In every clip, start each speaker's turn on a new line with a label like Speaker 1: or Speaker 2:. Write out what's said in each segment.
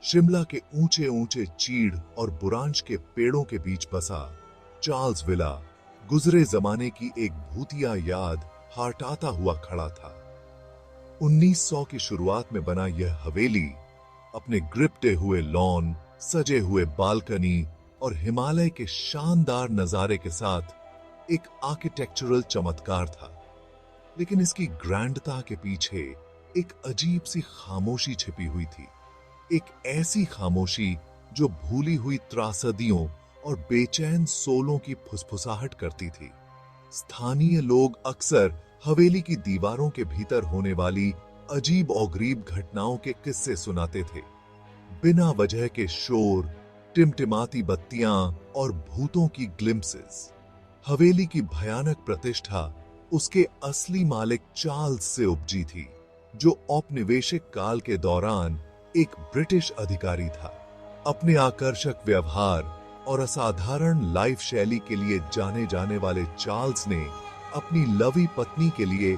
Speaker 1: शिमला के ऊंचे ऊंचे चीड़ और बुरांश के पेड़ों के बीच बसा चार्ल्स विला गुजरे जमाने की एक भूतिया याद हटाता हुआ खड़ा था। 1900 की शुरुआत में बना यह हवेली अपने ग्रिपटे हुए लॉन, सजे हुए बालकनी और हिमालय के शानदार नजारे के साथ एक आर्किटेक्चरल चमत्कार था। लेकिन इसकी ग्रैंडता के पीछे एक अजीब सी खामोशी छिपी हुई थी। एक ऐसी खामोशी जो भूली हुई त्रासदियों और बेचैन सोलों की फुसफुसाहट करती थी। स्थानीय लोग अक्सर हवेली की दीवारों के भीतर होने वाली अजीब और गरीब घटनाओं के किस्से सुनाते थे। बिना वजह के शोर, टिमटिमाती बत्तियां और भूतों की ग्लिम्पसेस। हवेली की भयानक प्रतिष्ठा उसके असली मालिक चार्ल्स से उपजी थी, जो औपनिवेशिक काल के दौरान एक ब्रिटिश अधिकारी था। अपने आकर्षक व्यवहार और असाधारण लाइफ शैली के लिए जाने जाने वाले चार्ल्स ने अपनी लवी पत्नी के लिए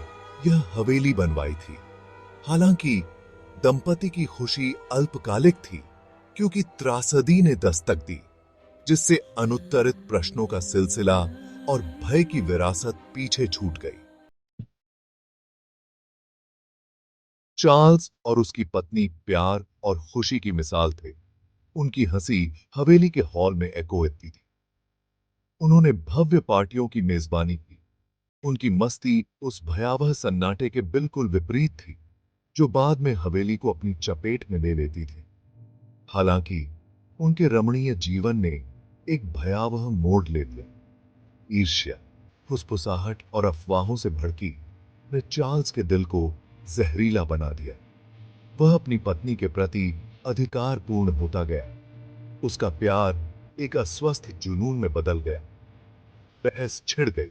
Speaker 1: यह हवेली बनवाई थी। हालांकि दंपति की खुशी अल्पकालिक थी, क्योंकि त्रासदी ने दस्तक दी, जिससे अनुत्तरित प्रश्नों का सिलसिला और भय की विरासत पीछे छूट गई। चार्ल्स और उसकी पत्नी प्यार और खुशी की मिसाल थे। उनकी हंसी हवेली के हॉल में एको एती थी। उन्होंने भव्य पार्टियों की मेजबानी की। उनकी मस्ती उस भयावह सन्नाटे के बिल्कुल विपरीत थी, जो बाद में हवेली को अपनी चपेट में ले लेती थी। हालांकि उनके रमणीय जीवन ने एक भयावह मोड़ ले लिया। ईर्ष्या, फुसफुसाहट और अफवाहों से भड़की ने चार्ल्स के दिल को जहरीला बना दिया। वह अपनी पत्नी के प्रति अधिकारपूर्ण होता गया। उसका प्यार एक अस्वस्थ जुनून में बदल गया। बहस छिड़ गई।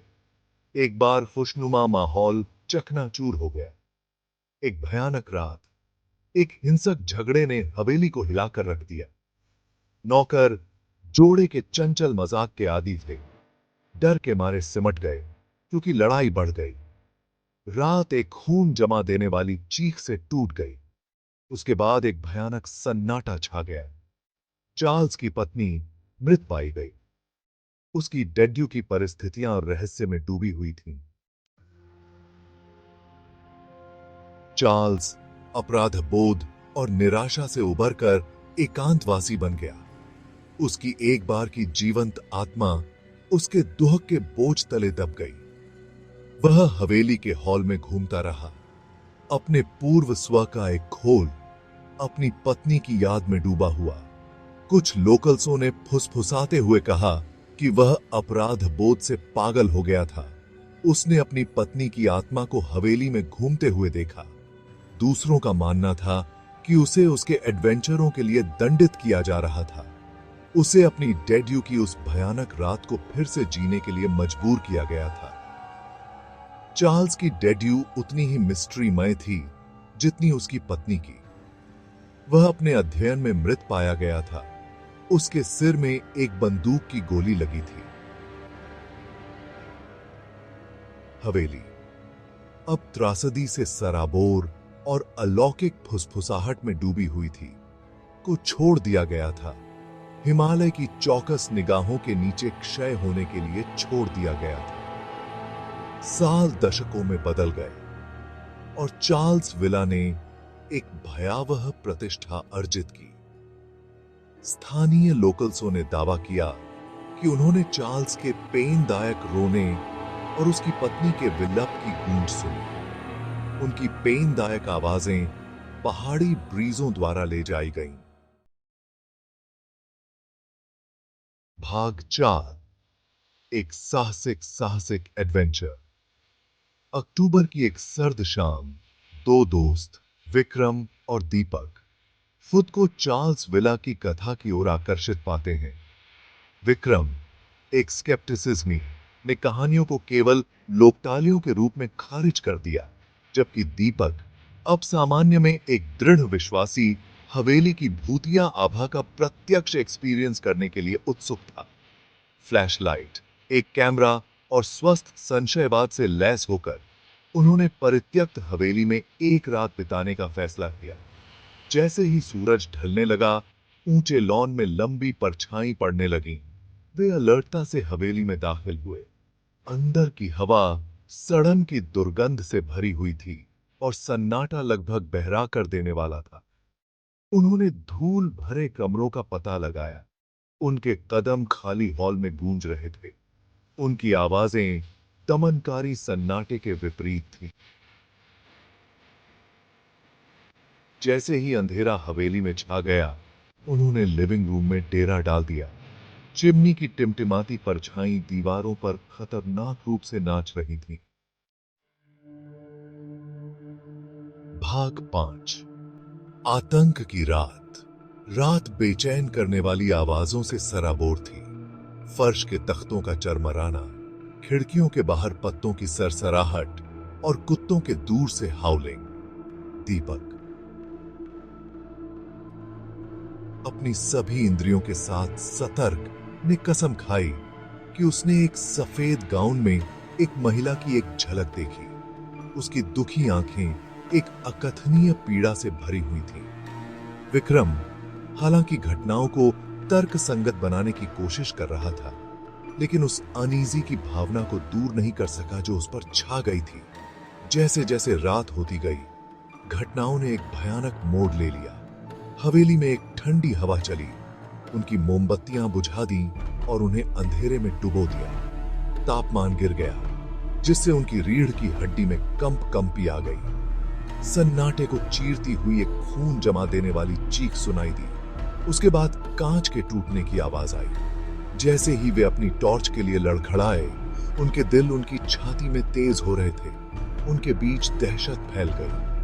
Speaker 1: एक बार खुशनुमा माहौल चकनाचूर हो गया। एक भयानक रात एक हिंसक झगड़े ने हवेली को हिलाकर रख दिया। नौकर जोड़े के चंचल मजाक के आदी थे। डर के मारे सिमट गए, क्योंकि लड़ाई बढ़ गई। रात एक खून जमा देने वाली चीख से टूट गई। उसके बाद एक भयानक सन्नाटा छा गया। चार्ल्स की पत्नी मृत पाई गई। उसकी डेड्यू की परिस्थितियां और रहस्य में डूबी हुई थीं। चार्ल्स अपराध बोध और निराशा से उबरकर एकांतवासी बन गया। उसकी एक बार की जीवंत आत्मा उसके दुख के बोझ तले दब गई। वह हवेली के हॉल में घूमता रहा, अपने पूर्व स्व का एक खोल, अपनी पत्नी की याद में डूबा हुआ। कुछ लोकल्सों ने फुसफुसाते हुए कहा कि वह अपराध बोध से पागल हो गया था। उसने अपनी पत्नी की आत्मा को हवेली में घूमते हुए देखा। दूसरों का मानना था कि उसे उसके एडवेंचरों के लिए दंडित किया जा रहा था। उसे अपनी डेड्यू की उस भयानक रात को फिर से जीने के लिए मजबूर किया गया था। चार्ल्स की डेड्यू उतनी ही मिस्ट्रीमय थी जितनी उसकी पत्नी की। वह अपने अध्ययन में मृत पाया गया था। उसके सिर में एक बंदूक की गोली लगी थी। हवेली अब त्रासदी से सराबोर और अलौकिक फुसफुसाहट में डूबी हुई थी। को छोड़ दिया गया था। हिमालय की चौकस निगाहों के नीचे क्षय होने के लिए छोड़ दिया गया था। साल दशकों में बदल गए और चार्ल्स विला ने एक भयावह प्रतिष्ठा अर्जित की। स्थानीय लोकल्सों ने दावा किया कि उन्होंने चार्ल्स के पेनदायक रोने और उसकी पत्नी के विलाप की गूंज सुनी। उनकी पेनदायक आवाजें पहाड़ी ब्रीजों द्वारा ले जाई गईं। भाग 4, एक साहसिक एडवेंचर। अक्टूबर की एक सर्द शाम, दो दोस्त विक्रम और दीपक खुद को चार्ल्स विला की कथा की ओर आकर्षित पाते हैं। विक्रम एक स्केप्टिसिज्मी ने कहानियों को केवल लोकतालियों के रूप में खारिज कर दिया, जबकि दीपक अब सामान्य में एक दृढ़ विश्वासी हवेली की भूतिया आभा का प्रत्यक्ष एक्सपीरियंस करने के लिए उत्सुक था। फ्लैशलाइट, एक कैमरा और स्वस्थ संशयवाद से लैस होकर उन्होंने परित्यक्त हवेली में एक रात बिताने का फैसला किया। जैसे ही सूरज ढलने लगा, ऊंचे लॉन में लंबी परछाई पड़ने लगी। वे अलर्टता से हवेली में दाखिल हुए। अंदर की हवा सड़न की दुर्गंध से भरी हुई थी और सन्नाटा लगभग बहरा कर देने वाला था। उन्होंने धूल भरे कमरों का पता लगाया। उनके कदम खाली हॉल में गूंज रहे थे। उनकी आवाजें दमनकारी सन्नाटे के विपरीत थीं। जैसे ही अंधेरा हवेली में छा गया, उन्होंने लिविंग रूम में डेरा डाल दिया। चिमनी की टिमटिमाती परछाई दीवारों पर खतरनाक रूप से नाच रही थी। भाग 5। आतंक की रात। रात बेचैन करने वाली आवाजों से सराबोर थी। फर्श के तख्तों का चरमराना, खिड़कियों के बाहर पत्तों की सरसराहट और कुत्तों के दूर से हाउलिंग। दीपक अपनी सभी इंद्रियों के साथ सतर्क ने कसम खाई कि उसने एक सफेद गाउन में एक महिला की एक झलक देखी। उसकी दुखी आंखें एक अकथनीय पीड़ा से भरी हुई थीं। विक्रम हालांकि घटनाओं को तर्क संगत बनाने की कोशिश कर रहा था, लेकिन उस अनईजी की भावना को दूर नहीं कर सका जो उस पर छा गई थी। जैसे जैसे रात होती गई, घटनाओं ने एक भयानक मोड़ ले लिया। हवेली में एक ठंडी हवा चली, उनकी मोमबत्तियां बुझा दी और उन्हें अंधेरे में डुबो दिया। तापमान गिर गया, जिससे उनकी रीढ़ की हड्डी में कंपी आ गई। सन्नाटे को चीरती हुई एक खून जमा देने वाली चीख सुनाई दी। उसके बाद कांच के टूटने की आवाज आई। जैसे ही वे अपनी टॉर्च के लिए लड़खड़ाए, उनके दिल उनकी छाती में तेज हो रहे थे। उनके बीच दहशत फैल गई।